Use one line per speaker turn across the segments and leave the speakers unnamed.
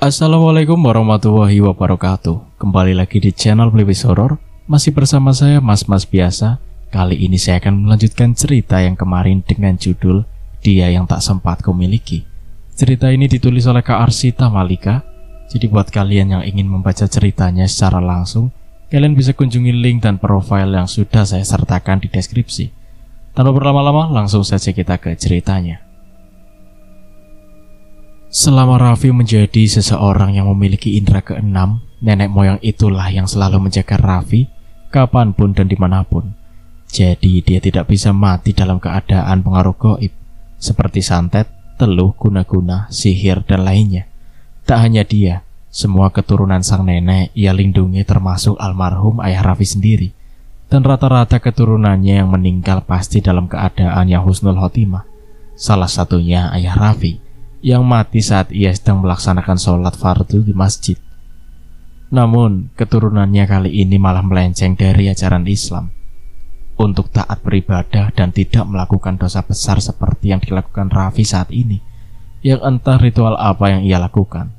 Assalamualaikum warahmatullahi wabarakatuh. Kembali lagi di channel Playlist Horror. Masih bersama saya Mas biasa. Kali ini saya akan melanjutkan cerita yang kemarin dengan judul Dia Yang Tak Sempat Kumiliki. Cerita ini ditulis oleh Kak Arsita Malika. Jadi buat kalian yang ingin membaca ceritanya secara langsung, kalian bisa kunjungi link dan profil yang sudah saya sertakan di deskripsi. Tanpa berlama-lama, langsung saja kita ke ceritanya. Selama Raffi menjadi seseorang yang memiliki indera keenam, nenek moyang itulah yang selalu menjaga Raffi kapanpun dan dimanapun. Jadi dia tidak bisa mati dalam keadaan pengaruh gaib seperti santet, teluh, guna-guna, sihir, dan lainnya. Tak hanya dia, semua keturunan sang nenek ia lindungi termasuk almarhum ayah Raffi sendiri. Dan rata-rata keturunannya yang meninggal pasti dalam keadaan yang husnul khotimah. Salah satunya ayah Raffi yang mati saat ia sedang melaksanakan sholat fardu di masjid. Namun, keturunannya kali ini malah melenceng dari ajaran Islam untuk taat beribadah dan tidak melakukan dosa besar seperti yang dilakukan Raffi saat ini. Yang entah ritual apa yang ia lakukan,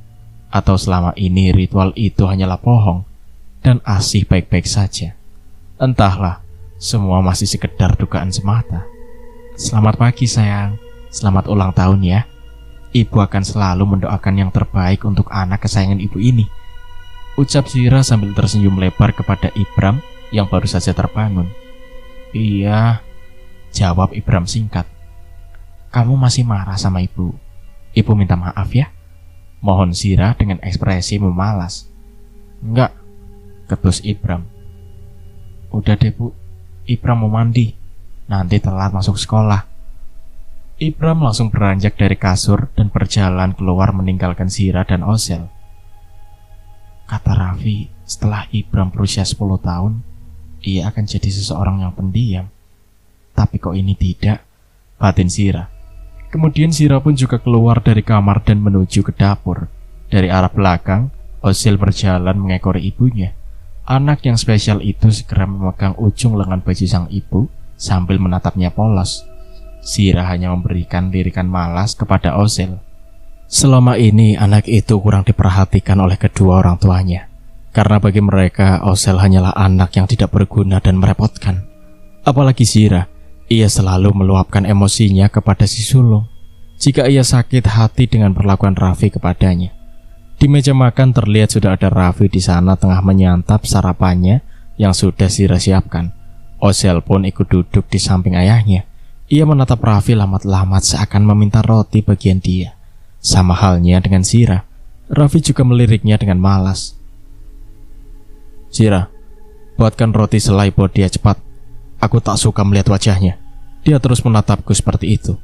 atau selama ini ritual itu hanyalah bohong dan asih baik-baik saja. Entahlah, semua masih sekedar dugaan semata. Selamat pagi sayang, selamat ulang tahun ya. Ibu akan selalu mendoakan yang terbaik untuk anak kesayangan ibu ini, ucap Zira sambil tersenyum lebar kepada Ibram yang baru saja terbangun. Iya, jawab Ibram singkat. Kamu masih marah sama ibu? Ibu minta maaf ya. Mohon Zira dengan ekspresi memalas. Enggak, ketus Ibram. Udah deh bu, Ibram mau mandi, nanti telat masuk sekolah. Ibram langsung beranjak dari kasur dan berjalan keluar meninggalkan Zira dan Osel. Kata Raffi, setelah Ibram berusia 10 tahun, ia akan jadi seseorang yang pendiam. Tapi kok ini tidak, batin Zira. Kemudian Zira pun juga keluar dari kamar dan menuju ke dapur. Dari arah belakang, Osel berjalan mengekori ibunya. Anak yang spesial itu segera memegang ujung lengan baju sang ibu sambil menatapnya polos. Zira hanya memberikan lirikan malas kepada Osel. Selama ini anak itu kurang diperhatikan oleh kedua orang tuanya, karena bagi mereka Osel hanyalah anak yang tidak berguna dan merepotkan. Apalagi Zira, ia selalu meluapkan emosinya kepada si sulung jika ia sakit hati dengan perlakuan Raffi kepadanya. Di meja makan terlihat sudah ada Raffi di sana tengah menyantap sarapannya yang sudah Zira siapkan. Osel pun ikut duduk di samping ayahnya. Ia menatap Raffi lamat-lamat seakan meminta roti bagian dia. Sama halnya dengan Zira, Raffi juga meliriknya dengan malas. Zira, buatkan roti selai buat dia cepat. Aku tak suka melihat wajahnya. Dia terus menatapku seperti itu,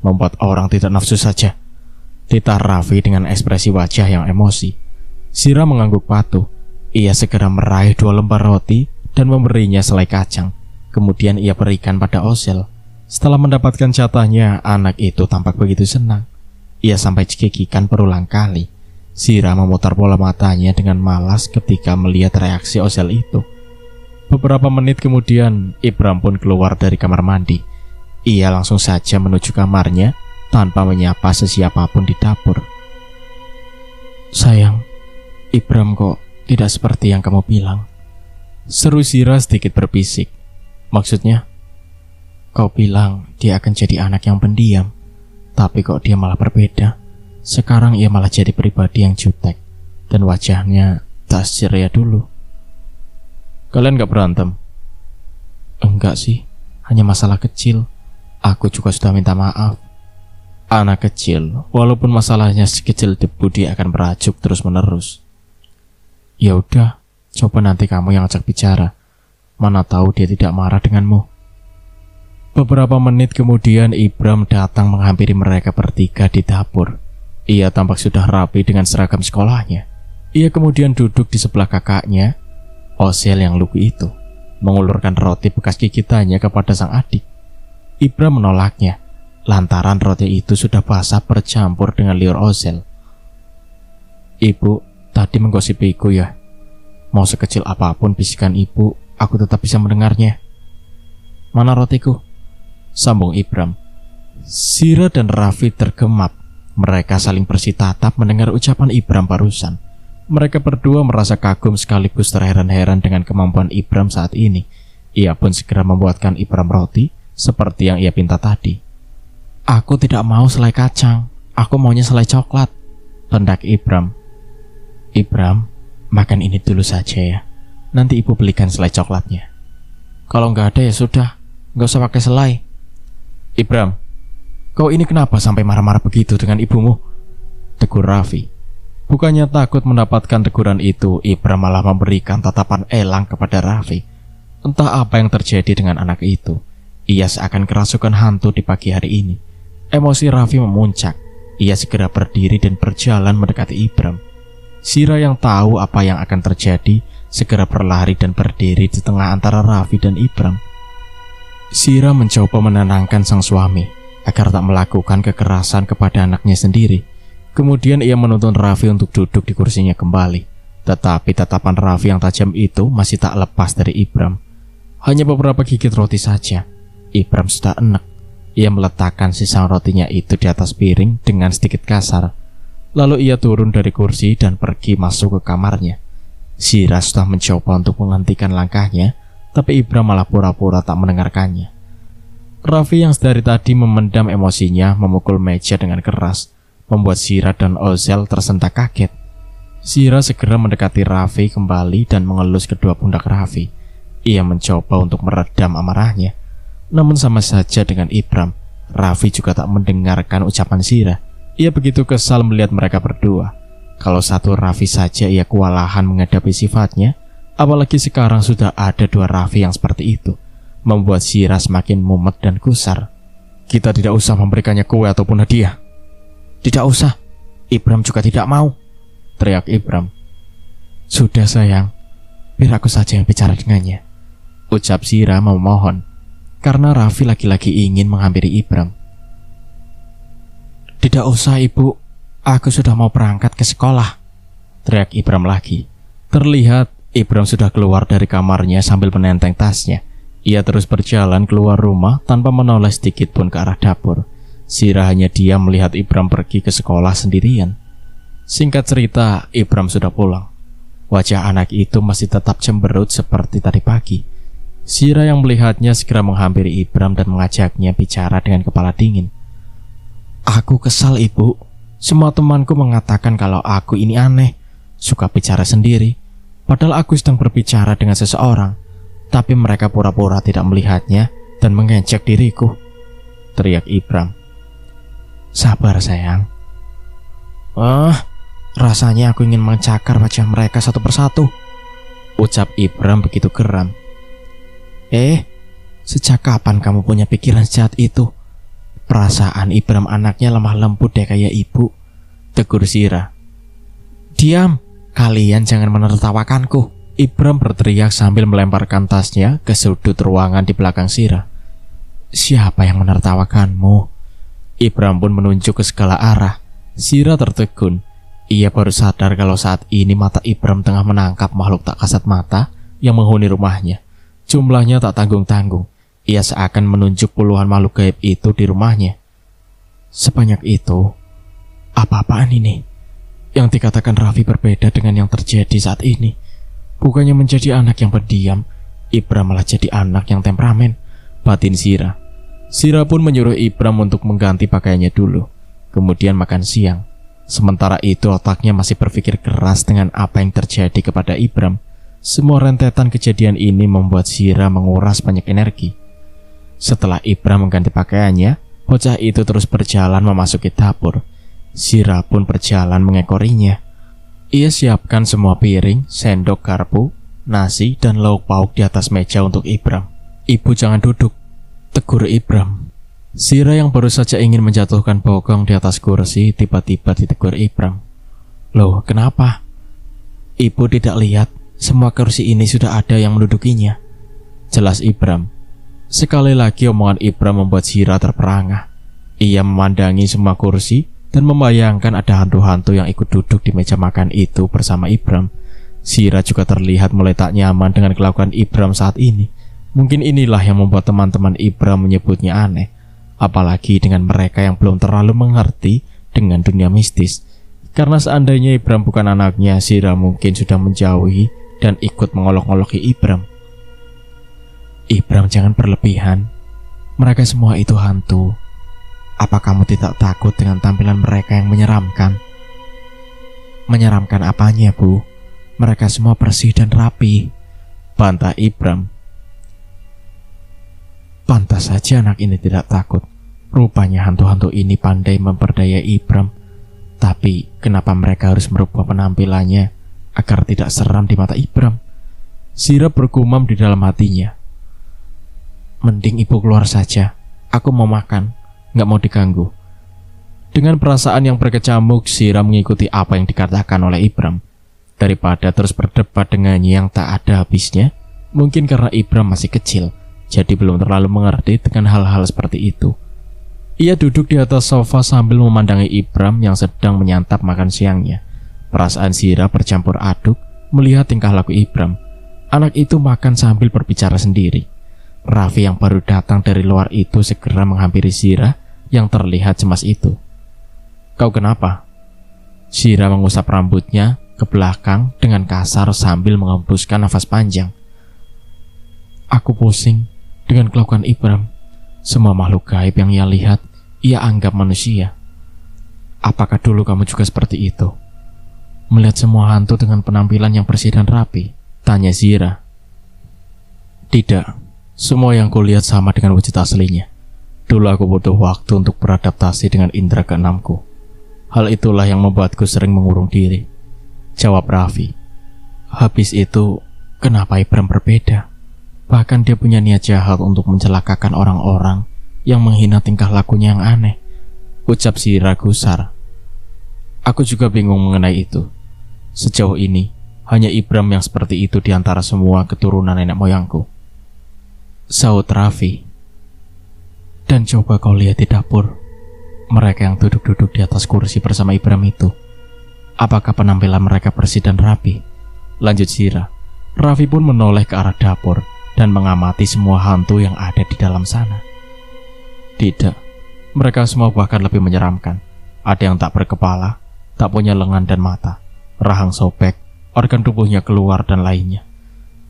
membuat orang tidak nafsu saja. Titah Raffi dengan ekspresi wajah yang emosi. Zira mengangguk patuh. Ia segera meraih 2 lembar roti dan memberinya selai kacang. Kemudian ia berikan pada Osel. Setelah mendapatkan jatahnya, anak itu tampak begitu senang. Ia sampai cekikikan berulang kali. Zira memutar bola matanya dengan malas ketika melihat reaksi Osel itu. Beberapa menit kemudian, Ibram pun keluar dari kamar mandi. Ia langsung saja menuju kamarnya tanpa menyapa sesiapapun di dapur. Sayang, Ibram kok tidak seperti yang kamu bilang, seru Zira sedikit berbisik. Maksudnya? Kau bilang dia akan jadi anak yang pendiam, tapi kok dia malah berbeda. Sekarang ia malah jadi pribadi yang jutek, dan wajahnya tak ceria dulu. Kalian gak berantem? Enggak sih, hanya masalah kecil. Aku juga sudah minta maaf. Anak kecil, walaupun masalahnya sekecil debu, dia akan berajuk terus-menerus. Ya udah, coba nanti kamu yang ajak bicara. Mana tahu dia tidak marah denganmu. Beberapa menit kemudian Ibram datang menghampiri mereka bertiga di dapur. Ia tampak sudah rapi dengan seragam sekolahnya. Ia kemudian duduk di sebelah kakaknya, Osel yang lugu itu, mengulurkan roti bekas gigitannya kepada sang adik. Ibram menolaknya, lantaran roti itu sudah basah bercampur dengan liur Osel. Ibu tadi menggosipiku ya. Mau sekecil apapun bisikan ibu, aku tetap bisa mendengarnya. Mana rotiku? Sambung Ibram. Zira dan Raffi tergemap Mereka saling bersih tatap mendengar ucapan Ibram barusan. Mereka berdua merasa kagum sekaligus terheran-heran dengan kemampuan Ibram saat ini. Ia pun segera membuatkan Ibram roti seperti yang ia pinta tadi. Aku tidak mau selai kacang, aku maunya selai coklat, hendak Ibram. Ibram, makan ini dulu saja ya. Nanti ibu belikan selai coklatnya. Kalau nggak ada ya sudah, nggak usah pakai selai. Ibram, kau ini kenapa sampai marah-marah begitu dengan ibumu? Tegur Raffi. Bukannya takut mendapatkan teguran itu, Ibram malah memberikan tatapan elang kepada Raffi. Entah apa yang terjadi dengan anak itu. Ia seakan kerasukan hantu di pagi hari ini. Emosi Raffi memuncak. Ia segera berdiri dan berjalan mendekati Ibram. Sira yang tahu apa yang akan terjadi segera berlari dan berdiri di tengah antara Raffi dan Ibram. Sira mencoba menenangkan sang suami agar tak melakukan kekerasan kepada anaknya sendiri. Kemudian ia menuntun Raffi untuk duduk di kursinya kembali. Tetapi tatapan Raffi yang tajam itu masih tak lepas dari Ibram. Hanya beberapa gigit roti saja. Ibram sudah enek. Ia meletakkan sisa rotinya itu di atas piring dengan sedikit kasar. Lalu ia turun dari kursi dan pergi masuk ke kamarnya. Sira sudah mencoba untuk menghentikan langkahnya, tapi Ibram malah pura-pura tak mendengarkannya. Raffi yang sedari tadi memendam emosinya memukul meja dengan keras, membuat Sira dan Ozel tersentak kaget. Sira segera mendekati Raffi kembali dan mengelus kedua pundak Raffi. Ia mencoba untuk meredam amarahnya. Namun sama saja dengan Ibram, Raffi juga tak mendengarkan ucapan Sira. Ia begitu kesal melihat mereka berdua. Kalau satu Raffi saja ia kewalahan menghadapi sifatnya, apalagi sekarang sudah ada dua Raffi yang seperti itu, membuat Sira semakin mumet dan gusar. Kita tidak usah memberikannya kue ataupun hadiah. Tidak usah, Ibram juga tidak mau, teriak Ibram. Sudah sayang, biar aku saja yang bicara dengannya, ucap Sira memohon, karena Raffi lagi-lagi ingin menghampiri Ibram. Tidak usah ibu, aku sudah mau berangkat ke sekolah, teriak Ibram lagi. Terlihat Ibram sudah keluar dari kamarnya sambil menenteng tasnya. Ia terus berjalan keluar rumah tanpa menoleh sedikit pun ke arah dapur. Sira hanya diam melihat Ibram pergi ke sekolah sendirian. Singkat cerita, Ibram sudah pulang. Wajah anak itu masih tetap cemberut seperti tadi pagi. Sira yang melihatnya segera menghampiri Ibram dan mengajaknya bicara dengan kepala dingin. Aku kesal ibu. Semua temanku mengatakan kalau aku ini aneh, suka bicara sendiri. Padahal aku sedang berbicara dengan seseorang, tapi mereka pura-pura tidak melihatnya dan mengejek diriku, teriak Ibram. Sabar sayang. Rasanya aku ingin mencakar wajah mereka satu persatu, ucap Ibram begitu geram. Sejak kapan kamu punya pikiran sejahat itu? Perasaan Ibram anaknya lemah lembut deh kayak ibu, tegur Sira. Diam, kalian jangan menertawakanku, Ibram berteriak sambil melemparkan tasnya ke sudut ruangan di belakang Sira. Siapa yang menertawakanmu? Ibram pun menunjuk ke segala arah. Sira tertegun. Ia baru sadar kalau saat ini mata Ibram tengah menangkap makhluk tak kasat mata yang menghuni rumahnya. Jumlahnya tak tanggung-tanggung. Ia seakan menunjuk puluhan makhluk gaib itu di rumahnya. Sebanyak itu, apa-apaan ini? Yang dikatakan Raffi berbeda dengan yang terjadi saat ini. Bukannya menjadi anak yang pendiam, Ibram malah jadi anak yang temperamen, batin Sira. Sira pun menyuruh Ibram untuk mengganti pakaiannya dulu, kemudian makan siang. Sementara itu otaknya masih berpikir keras dengan apa yang terjadi kepada Ibram. Semua rentetan kejadian ini membuat Sira menguras banyak energi. Setelah Ibram mengganti pakaiannya, bocah itu terus berjalan memasuki dapur. Sira pun berjalan mengekorinya. Ia siapkan semua piring, sendok garpu, nasi, dan lauk pauk di atas meja untuk Ibram. Ibu jangan duduk, tegur Ibram. Sira yang baru saja ingin menjatuhkan bokong di atas kursi tiba-tiba ditegur Ibram. Loh, kenapa? Ibu tidak lihat semua kursi ini sudah ada yang mendudukinya, jelas Ibram. Sekali lagi omongan Ibram membuat Sira terperangah. Ia memandangi semua kursi dan membayangkan ada hantu-hantu yang ikut duduk di meja makan itu bersama Ibram. Sira juga terlihat mulai tak nyaman dengan kelakuan Ibram saat ini. Mungkin inilah yang membuat teman-teman Ibram menyebutnya aneh. Apalagi dengan mereka yang belum terlalu mengerti dengan dunia mistis. Karena seandainya Ibram bukan anaknya, Zira mungkin sudah menjauhi dan ikut mengolok-oloki Ibram. Ibram, jangan berlebihan. Mereka semua itu hantu. Apa kamu tidak takut dengan tampilan mereka yang menyeramkan? Menyeramkan apanya, Bu? Mereka semua bersih dan rapi, bantah Ibram. Pantas saja anak ini tidak takut. Rupanya hantu-hantu ini pandai memperdaya Ibram. Tapi kenapa mereka harus merubah penampilannya agar tidak seram di mata Ibram? Zira bergumam di dalam hatinya. Mending ibu keluar saja. Aku mau makan, gak mau diganggu. Dengan perasaan yang berkecamuk, Zira mengikuti apa yang dikatakan oleh Ibram. Daripada terus berdebat dengannya yang tak ada habisnya. Mungkin karena Ibram masih kecil, jadi belum terlalu mengerti dengan hal-hal seperti itu. Ia duduk di atas sofa sambil memandangi Ibram yang sedang menyantap makan siangnya. Perasaan Zira bercampur aduk melihat tingkah laku Ibram. Anak itu makan sambil berbicara sendiri. Raffi yang baru datang dari luar itu segera menghampiri Zira yang terlihat cemas itu. Kau kenapa? Zira mengusap rambutnya ke belakang dengan kasar sambil mengembuskan nafas panjang. Aku pusing dengan kelakuan Ibram. Semua makhluk gaib yang ia lihat, ia anggap manusia. Apakah dulu kamu juga seperti itu? Melihat semua hantu dengan penampilan yang bersih dan rapi? Tanya Zira. Tidak, semua yang kulihat sama dengan wujud aslinya. Dulu aku butuh waktu untuk beradaptasi dengan indera keenamku. Hal itulah yang membuatku sering mengurung diri, jawab Raffi. Habis itu, kenapa Ibram berbeda? Bahkan dia punya niat jahat untuk mencelakakan orang-orang yang menghina tingkah lakunya yang aneh, ucap Zira gusar. Aku juga bingung mengenai itu. Sejauh ini, hanya Ibram yang seperti itu di antara semua keturunan nenek moyangku, saut Raffi. Dan coba kau lihat di dapur, mereka yang duduk-duduk di atas kursi bersama Ibram itu. Apakah penampilan mereka bersih dan rapi? Lanjut Zira. Raffi pun menoleh ke arah dapur dan mengamati semua hantu yang ada di dalam sana. Tidak, mereka semua bahkan lebih menyeramkan. Ada yang tak berkepala, tak punya lengan dan mata, rahang sobek, organ tubuhnya keluar dan lainnya,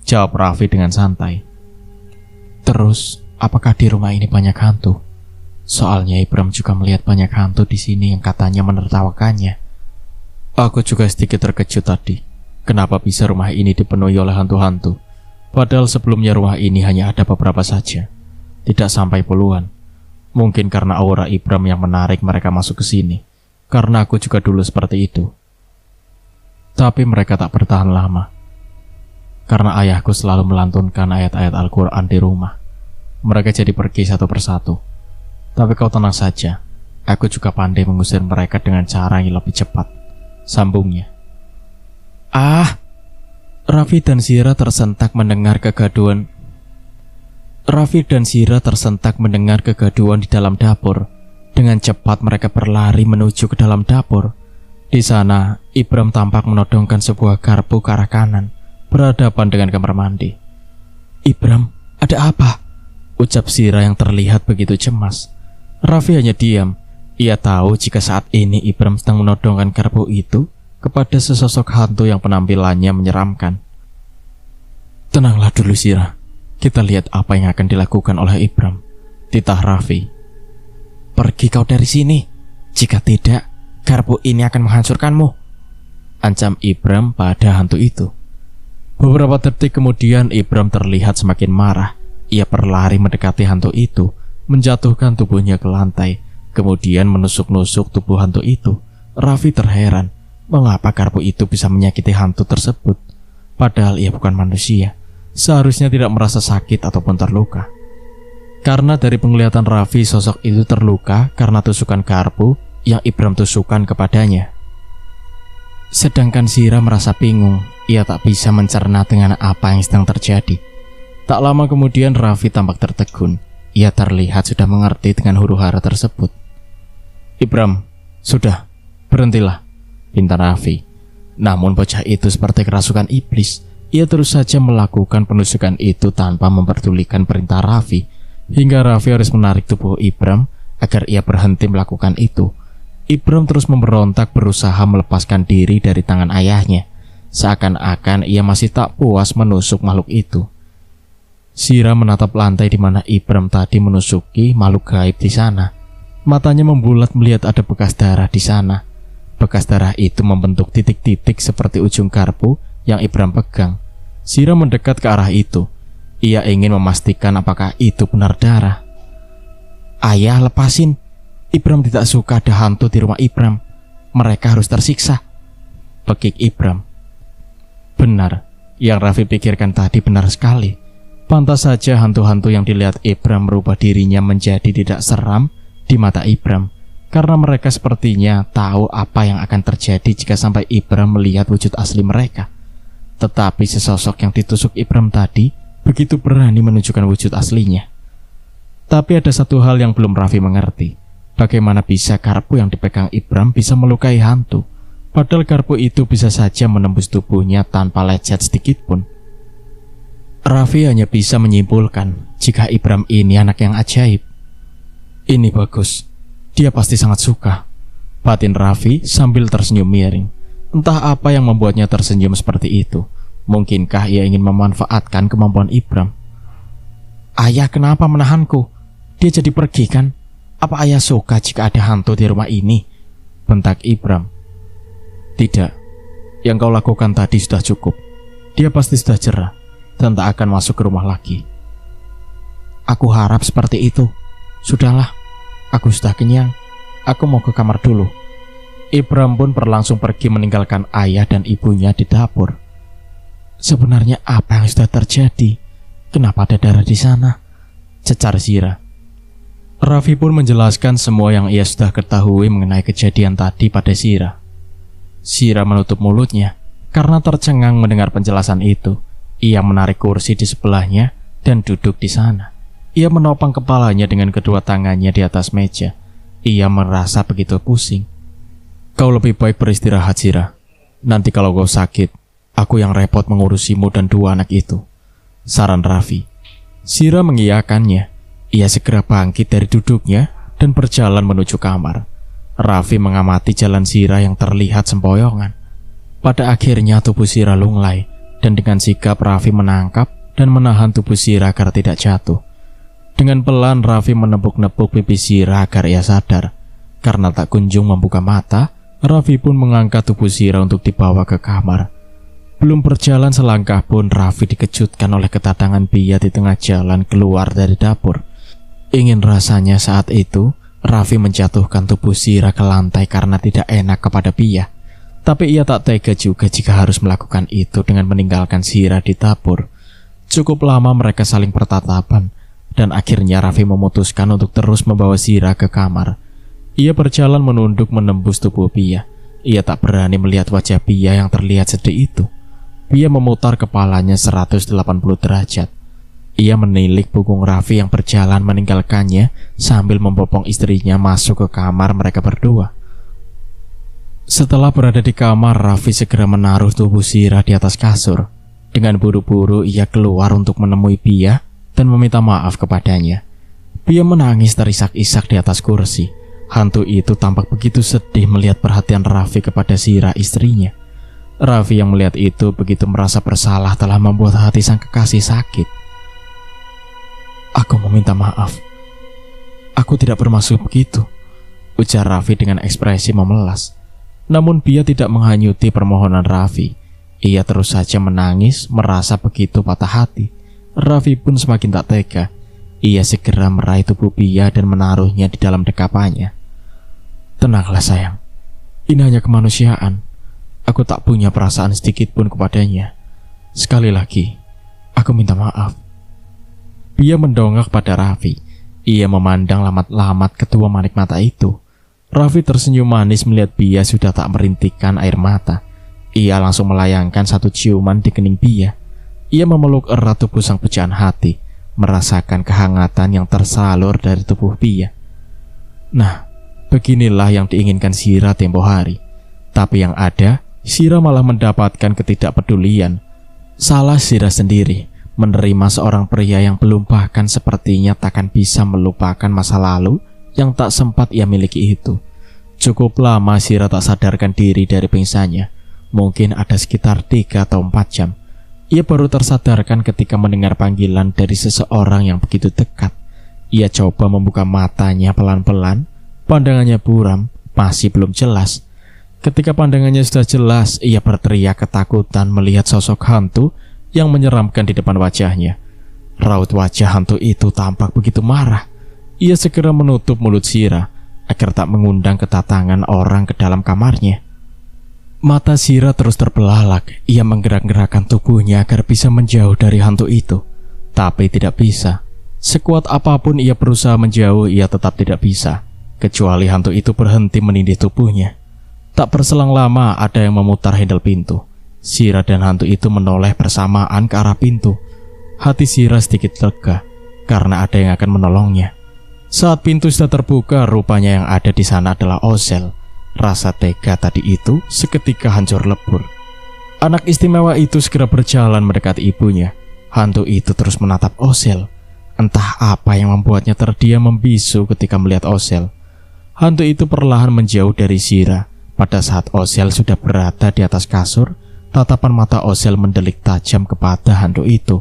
jawab Raffi dengan santai. Terus, apakah di rumah ini banyak hantu? Soalnya Ibram juga melihat banyak hantu di sini yang katanya menertawakannya. Aku juga sedikit terkejut tadi. Kenapa bisa rumah ini dipenuhi oleh hantu-hantu? Padahal sebelumnya rumah ini hanya ada beberapa saja, tidak sampai puluhan. Mungkin karena aura Ibram yang menarik mereka masuk ke sini. Karena aku juga dulu seperti itu. Tapi mereka tak bertahan lama. Karena ayahku selalu melantunkan ayat-ayat Al-Quran di rumah. Mereka jadi pergi satu persatu. Tapi kau tenang saja, aku juga pandai mengusir mereka dengan cara yang lebih cepat, sambungnya. Raffi dan Zira tersentak mendengar kegaduhan. Di dalam dapur. Dengan cepat mereka berlari menuju ke dalam dapur. Di sana, Ibram tampak menodongkan sebuah garpu ke arah kanan, berhadapan dengan kamar mandi. Ibram, ada apa? Ucap Zira yang terlihat begitu cemas. Raffi hanya diam. Ia tahu jika saat ini Ibram sedang menodongkan garpu itu kepada sesosok hantu yang penampilannya menyeramkan. Tenanglah dulu Zira, kita lihat apa yang akan dilakukan oleh Ibram, titah Raffi. Pergi kau dari sini, jika tidak, garpu ini akan menghancurkanmu, ancam Ibram pada hantu itu. Beberapa detik kemudian Ibram terlihat semakin marah. Ia berlari mendekati hantu itu, menjatuhkan tubuhnya ke lantai, kemudian menusuk-nusuk tubuh hantu itu. Raffi terheran, mengapa garpu itu bisa menyakiti hantu tersebut? Padahal ia bukan manusia, seharusnya tidak merasa sakit ataupun terluka. Karena dari penglihatan Raffi, sosok itu terluka karena tusukan garpu yang Ibram tusukkan kepadanya. Sedangkan Zira merasa bingung, ia tak bisa mencerna dengan apa yang sedang terjadi. Tak lama kemudian Raffi tampak tertegun. Ia terlihat sudah mengerti dengan huru-hara tersebut. Ibram, sudah, berhentilah, pinta Raffi. Namun bocah itu seperti kerasukan iblis. Ia terus saja melakukan penusukan itu tanpa memperdulikan perintah Raffi, hingga Raffi harus menarik tubuh Ibram agar ia berhenti melakukan itu. Ibram terus memberontak berusaha melepaskan diri dari tangan ayahnya. Seakan-akan ia masih tak puas menusuk makhluk itu. Sira menatap lantai di mana Ibram tadi menusuki makhluk gaib di sana. Matanya membulat melihat ada bekas darah di sana. Bekas darah itu membentuk titik-titik seperti ujung garpu yang Ibram pegang. Sira mendekat ke arah itu. Ia ingin memastikan apakah itu benar darah. "Ayah, lepasin. Ibram tidak suka ada hantu di rumah Ibram. Mereka harus tersiksa," pekik Ibram. Benar, yang Raffi pikirkan tadi benar sekali. Pantas saja hantu-hantu yang dilihat Ibram merubah dirinya menjadi tidak seram di mata Ibram, karena mereka sepertinya tahu apa yang akan terjadi jika sampai Ibram melihat wujud asli mereka. Tetapi sesosok yang ditusuk Ibram tadi begitu berani menunjukkan wujud aslinya. Tapi ada satu hal yang belum Raffi mengerti. Bagaimana bisa garpu yang dipegang Ibram bisa melukai hantu, padahal garpu itu bisa saja menembus tubuhnya tanpa lecet sedikit pun. Raffi hanya bisa menyimpulkan jika Ibram ini anak yang ajaib. Ini bagus, dia pasti sangat suka, batin Raffi sambil tersenyum miring. Entah apa yang membuatnya tersenyum seperti itu. Mungkinkah ia ingin memanfaatkan kemampuan Ibram? "Ayah, kenapa menahanku? Dia jadi pergi kan? Apa ayah suka jika ada hantu di rumah ini?" bentak Ibram. "Tidak, yang kau lakukan tadi sudah cukup. Dia pasti sudah jerah dan tak akan masuk ke rumah lagi." "Aku harap seperti itu. Sudahlah, aku sudah kenyang. Aku mau ke kamar dulu." Ibram pun berlangsung pergi meninggalkan ayah dan ibunya di dapur. Sebenarnya apa yang sudah terjadi? Kenapa ada darah di sana? Cecar Sira. Raffi pun menjelaskan semua yang ia sudah ketahui mengenai kejadian tadi pada Sira. Sira menutup mulutnya karena tercengang mendengar penjelasan itu. Ia menarik kursi di sebelahnya dan duduk di sana. Ia menopang kepalanya dengan kedua tangannya di atas meja. Ia merasa begitu pusing. "Kau lebih baik beristirahat, Sira. Nanti kalau kau sakit, aku yang repot mengurusimu dan dua anak itu," saran Raffi. Sira mengiyakannya. Ia segera bangkit dari duduknya dan berjalan menuju kamar. Raffi mengamati jalan Sira yang terlihat sempoyongan. Pada akhirnya tubuh Sira lunglai, dan dengan sigap Raffi menangkap dan menahan tubuh Sira agar tidak jatuh. Dengan pelan Raffi menepuk-nepuk pipi Sira agar ia sadar. Karena tak kunjung membuka mata, Raffi pun mengangkat tubuh Sira untuk dibawa ke kamar. Belum berjalan selangkah pun Raffi dikejutkan oleh kedatangan Bia di tengah jalan keluar dari dapur. Ingin rasanya saat itu Raffi menjatuhkan tubuh Sira ke lantai karena tidak enak kepada Bia. Tapi ia tak tega juga jika harus melakukan itu dengan meninggalkan Sira di dapur. Cukup lama mereka saling bertatapan, dan akhirnya Raffi memutuskan untuk terus membawa Sira ke kamar. Ia berjalan menunduk menembus tubuh Bia. Ia tak berani melihat wajah Bia yang terlihat sedih itu. Bia memutar kepalanya 180 derajat. Ia menilik punggung Raffi yang berjalan meninggalkannya sambil membopong istrinya masuk ke kamar mereka berdua. Setelah berada di kamar, Raffi segera menaruh tubuh Sira di atas kasur. Dengan buru-buru ia keluar untuk menemui Bia dan meminta maaf kepadanya. Bia menangis terisak-isak di atas kursi. Hantu itu tampak begitu sedih melihat perhatian Raffi kepada Sira istrinya. Raffi yang melihat itu begitu merasa bersalah telah membuat hati sang kekasih sakit. "Aku meminta maaf. Aku tidak bermaksud begitu," ujar Raffi dengan ekspresi memelas. Namun Bia tidak menghanyuti permohonan Raffi. Ia terus saja menangis, merasa begitu patah hati. Raffi pun semakin tak tega. Ia segera meraih tubuh Bia dan menaruhnya di dalam dekapannya. "Tenanglah sayang, ini hanya kemanusiaan. Aku tak punya perasaan sedikit pun kepadanya. Sekali lagi, aku minta maaf." Bia mendongak pada Raffi. Ia memandang lamat-lamat kedua manik mata itu. Raffi tersenyum manis melihat Bia sudah tak merintikkan air mata. Ia langsung melayangkan satu ciuman di kening Bia. Ia memeluk erat tubuh sang pujaan hati, merasakan kehangatan yang tersalur dari tubuh Bia. Nah, beginilah yang diinginkan Sira tempo hari. Tapi yang ada, Sira malah mendapatkan ketidakpedulian. Salah Sira sendiri menerima seorang pria yang belum bahkan sepertinya takkan bisa melupakan masa lalu yang tak sempat ia miliki itu. Cukup lama Sira tak sadarkan diri dari pingsannya. Mungkin ada sekitar 3 atau 4 jam. Ia baru tersadarkan ketika mendengar panggilan dari seseorang yang begitu dekat. Ia coba membuka matanya pelan-pelan. Pandangannya buram, masih belum jelas. Ketika pandangannya sudah jelas, ia berteriak ketakutan melihat sosok hantu yang menyeramkan di depan wajahnya. Raut wajah hantu itu tampak begitu marah. Ia segera menutup mulut Sira agar tak mengundang kedatangan orang ke dalam kamarnya. Mata Sira terus terbelalak. Ia menggerak-gerakkan tubuhnya agar bisa menjauh dari hantu itu, tapi tidak bisa. Sekuat apapun ia berusaha menjauh, ia tetap tidak bisa, kecuali hantu itu berhenti menindih tubuhnya. Tak berselang lama ada yang memutar handle pintu. Sira dan hantu itu menoleh bersamaan ke arah pintu. Hati Sira sedikit lega karena ada yang akan menolongnya. Saat pintu sudah terbuka, rupanya yang ada di sana adalah Osel. Rasa tega tadi itu seketika hancur lebur. Anak istimewa itu segera berjalan mendekati ibunya. Hantu itu terus menatap Osel. Entah apa yang membuatnya terdiam membisu ketika melihat Osel. Hantu itu perlahan menjauh dari Sira. Pada saat Osel sudah berada di atas kasur, tatapan mata Osel mendelik tajam kepada hantu itu.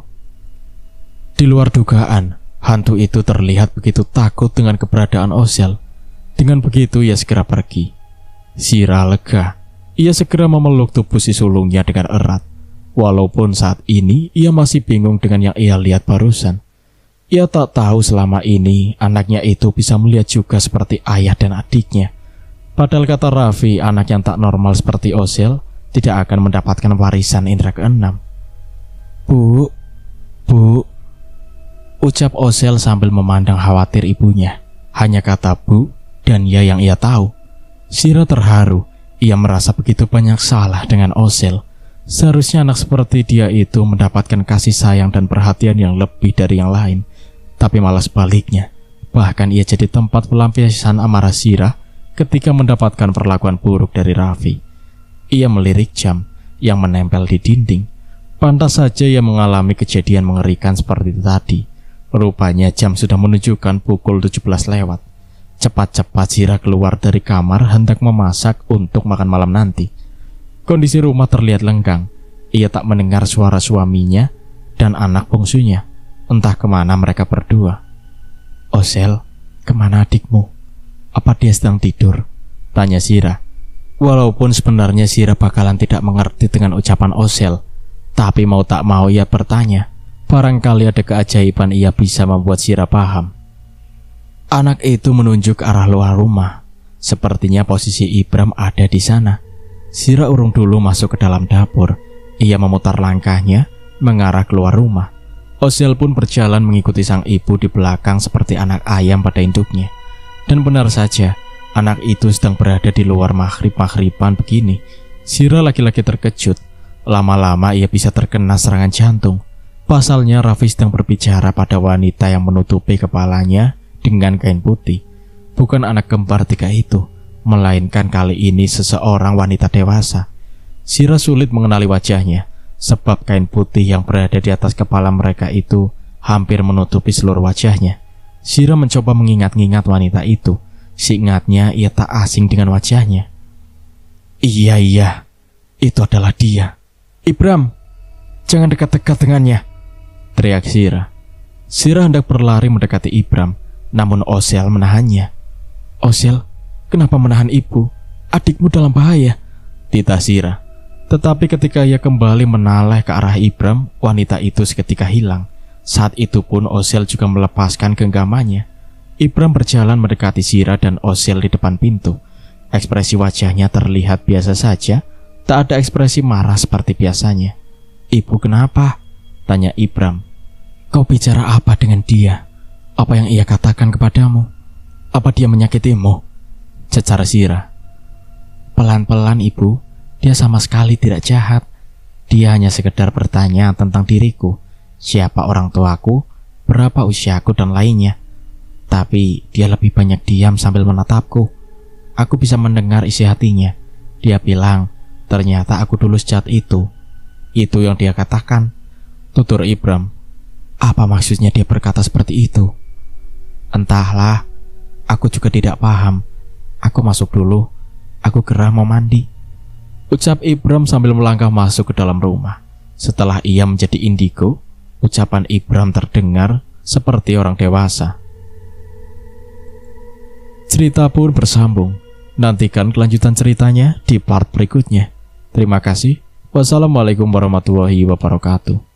Di luar dugaan, hantu itu terlihat begitu takut dengan keberadaan Osel. Dengan begitu ia segera pergi. Sira lega. Ia segera memeluk tubuh si sulungnya dengan erat. Walaupun saat ini ia masih bingung dengan yang ia lihat barusan. Ia tak tahu selama ini anaknya itu bisa melihat juga seperti ayah dan adiknya. Padahal kata Raffi, anak yang tak normal seperti Osel tidak akan mendapatkan warisan indera keenam. Bu, ucap Osel sambil memandang khawatir ibunya. Hanya kata bu dan ya yang ia tahu. Sira terharu. Ia merasa begitu banyak salah dengan Osel. Seharusnya anak seperti dia itu mendapatkan kasih sayang dan perhatian yang lebih dari yang lain. Tapi malah sebaliknya. Bahkan ia jadi tempat pelampiasan amarah Sira ketika mendapatkan perlakuan buruk dari Raffi. Ia melirik jam yang menempel di dinding. Pantas saja ia mengalami kejadian mengerikan seperti itu tadi. Rupanya jam sudah menunjukkan pukul 17 lewat. Cepat-cepat Sira keluar dari kamar hendak memasak untuk makan malam nanti. Kondisi rumah terlihat lenggang. Ia tak mendengar suara suaminya dan anak bungsunya. Entah kemana mereka berdua. Osel, kemana adikmu? Apa dia sedang tidur? Tanya Sira. Walaupun sebenarnya Sira bakalan tidak mengerti dengan ucapan Osel, tapi mau tak mau ia bertanya. Barangkali ada keajaiban ia bisa membuat Sira paham. Anak itu menunjuk ke arah luar rumah. Sepertinya posisi Ibram ada di sana. Sira urung dulu masuk ke dalam dapur. Ia memutar langkahnya mengarah keluar rumah. Osel pun berjalan mengikuti sang ibu di belakang seperti anak ayam pada induknya. Dan benar saja, anak itu sedang berada di luar maghrib-maghriban begini. Sira laki-laki terkejut. Lama-lama ia bisa terkena serangan jantung. Pasalnya Raffi sedang berbicara pada wanita yang menutupi kepalanya dengan kain putih. Bukan anak kembar 3 itu, melainkan kali ini seseorang wanita dewasa. Sira sulit mengenali wajahnya, sebab kain putih yang berada di atas kepala mereka itu hampir menutupi seluruh wajahnya. Sira mencoba mengingat-ingat wanita itu. Seingatnya ia tak asing dengan wajahnya. Iya, itu adalah dia. Ibram, jangan dekat-dekat dengannya, teriak Sira. Sira hendak berlari mendekati Ibram, namun Osel menahannya. Osel, kenapa menahan ibu? Adikmu dalam bahaya, titah Sira. Tetapi ketika ia kembali menoleh ke arah Ibram, wanita itu seketika hilang. Saat itu pun Osel juga melepaskan genggamannya. Ibram berjalan mendekati Sira dan Osel di depan pintu. Ekspresi wajahnya terlihat biasa saja, tak ada ekspresi marah seperti biasanya. Ibu kenapa? Tanya Ibram. Kau bicara apa dengan dia? Apa yang ia katakan kepadamu? Apa dia menyakitimu? Cecar Sira. Pelan-pelan ibu, dia sama sekali tidak jahat. Dia hanya sekedar bertanya tentang diriku. Siapa orang tuaku, berapa usiaku dan lainnya. Tapi dia lebih banyak diam sambil menatapku. Aku bisa mendengar isi hatinya. Dia bilang, ternyata aku dulu sejahat itu. Itu yang dia katakan, tutur Ibram. Apa maksudnya dia berkata seperti itu? Entahlah, aku juga tidak paham. Aku masuk dulu. Aku gerah mau mandi, ucap Ibram sambil melangkah masuk ke dalam rumah. Setelah ia menjadi indigo, ucapan Ibram terdengar seperti orang dewasa. Cerita pun bersambung. Nantikan kelanjutan ceritanya di part berikutnya. Terima kasih. Wassalamualaikum warahmatullahi wabarakatuh.